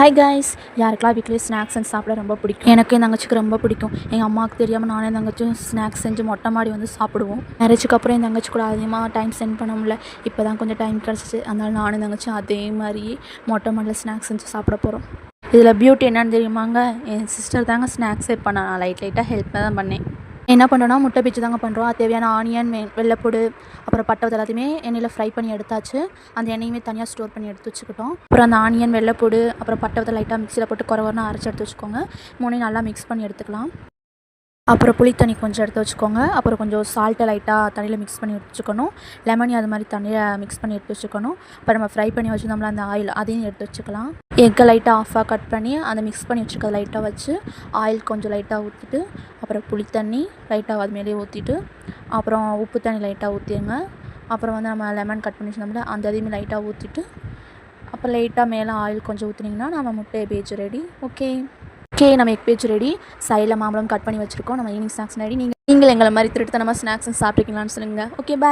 Hi guys, யாருக்கெல்லாம் weekly snacks செஞ்சு சாப்பிட ரொம்ப பிடிக்கும். எனக்கு என் தங்கச்சிக்கு ரொம்ப பிடிக்கும். எங்கள் அம்மாவுக்கு தெரியாமல் நானே என் தங்கச்சும் ஸ்நாக்ஸ் செஞ்சு மொட்டை மாடி வந்து சாப்பிடுவோம். மேரேஜுக்கு அப்புறம் என் தங்கச்சி கூட அதிகமாக டைம் ஸ்பெண்ட் பண்ண முடியல. இப்போ தான் கொஞ்சம் டைம் கிடச்சிச்சு. அதனால நானும் தங்கச்சும் அதே மாதிரி மொட்டை மாடியில் ஸ்நாக்ஸ் செஞ்சு சாப்பிட போகிறோம். இதில் பியூட்டி என்னன்னு தெரியுமாங்க, என் சிஸ்டர் தாங்க ஸ்நாக்ஸே பண்ண, நான் லைட்டாக ஹெல்ப் தான் பண்ணேன். என்ன பண்ணுறோன்னா முட்டை பிச்சு தாங்க பண்ணுறோம். அது தேவையான ஆனியன், வெள்ளைப்பூடு, அப்புறம் பட்டை எல்லாத்தையுமே எண்ணெயில் ஃப்ரை பண்ணி எடுத்தாச்சு. அந்த எண்ணெயுமே தனியாக ஸ்டோர் பண்ணி எடுத்து வச்சுக்கிட்டோம். அப்புறம் அந்த ஆனியன், வெள்ளைப்பூடு, அப்புறம் பட்டை லைட்டாக மிக்சியில் போட்டு குறவரனா அரைச்சி எடுத்து வச்சுக்கோங்க. மூணையும் நல்லா மிக்ஸ் பண்ணி எடுத்துக்கலாம். அப்புறம் புளி தண்ணி கொஞ்சம் எடுத்து வச்சுக்கோங்க. அப்புறம் கொஞ்சம் சால்ட்டை லைட்டாக தண்ணியில் மிக்ஸ் பண்ணி எடுத்து வச்சுக்கணும். லெமனி அது மாதிரி தண்ணியில் மிக்ஸ் பண்ணி எடுத்து வச்சுக்கணும். அப்புறம் நம்ம ஃப்ரை பண்ணி வச்சுருந்தோம்ல அந்த ஆயில், அதையும் எடுத்து வச்சுக்கலாம். எக்கை லைட்டாக ஆஃபாக கட் பண்ணி அந்த மிக்ஸ் பண்ணி வச்சுருக்கதை லைட்டாக வச்சு ஆயில் கொஞ்சம் லைட்டாக ஊற்றிட்டு, அப்புறம் புளி தண்ணி லைட்டாக அது மேலே ஊற்றிட்டு, அப்புறம் உப்பு தண்ணி லைட்டாக ஊற்றிடுங்க. அப்புறம் வந்து நம்ம லெமன் கட் பண்ணி வச்சுருந்தோம்ல அந்த அதையுமே லைட்டாக ஊற்றிட்டு, அப்புறம் லைட்டாக மேலே ஆயில் கொஞ்சம் ஊற்றினீங்கன்னா நம்ம முட்டை பேஜ் ரெடி. ஓகே, நம்ம எக் பேஜ் ரெடி. சைடில் மாம்பழம் கட் பண்ணி வச்சுருக்கோம். நம்ம ஈவினிங் ஸ்நாக்ஸ் ரெடி. நீங்கள் எங்களை மாதிரி திருட்டுத்தனமாக ஸ்நாக்ஸ் சாப்பிட்ருக்கீங்களான்னு சொல்லுங்கள். ஓகே, பாய்.